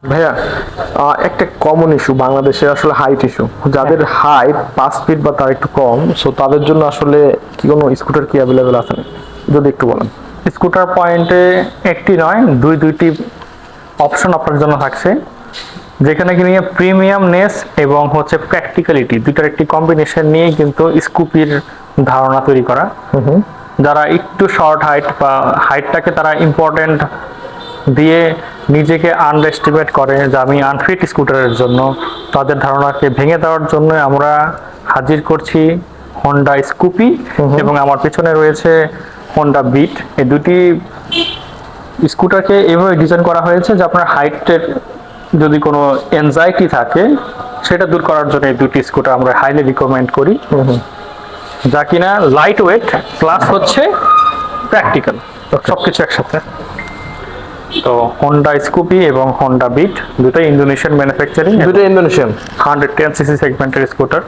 ভাইয়া, একটা common issue বাংলাদেশে আসলে হাইট ইস্যু। যাদের হাইট 5 ফিট বা তার একটু কম, সো তাদের জন্য আসলে কি কোনো স্কুটার কি অ্যাভেলেবেল আছে নাকি? যদি একটু বলেন। স্কুটার পয়েন্টে একটি নয়, দুইটি অপশন আপনার জন্য থাকছে, যেখানে কি নিয়ে প্রিমিয়ামনেস এবং হচ্ছে প্র্যাকটিক্যালিটি দুইটার একটি কম্বিনেশন নিয়ে কিন্তু স্কুপির ধারণা তৈরি করা। যারা একটু শর্ট হাইট বা হাইটটাকে তারা ইম্পর্টেন্ট দিয়ে নিজেকে আন্ডারএস্টিমেট করে যে আমি আনফিট স্কুটারের জন্য, তাদের ধারণাকে ভেঙে দেওয়ার জন্য আমরা হাজির করছি হন্ডা স্কুপি এবং আমার পেছনে রয়েছে হন্ডা বিট। এই দুটি স্কুটারকে এভাবে ডিজাইন করা হয়েছে যে আপনার হাইটের যদি কোনো এনজাইটি থাকে সেটা দূর করার জন্য এই দুটি স্কুটার আমরা হাইলি রিকমেন্ড করি, যা কিনা লাইট ওয়েট প্লাস হচ্ছে প্র্যাকটিক্যাল, সবকিছু একসাথে। তো হন্ডা স্কুপি এবং হন্ডা বিট দুটোই ইন্দোনেশিয়ান ম্যানুফ্যাকচারিং, দুটো ইন্দোনেশিয়ান। 110 সিসি সেগমেন্টের স্কুটার।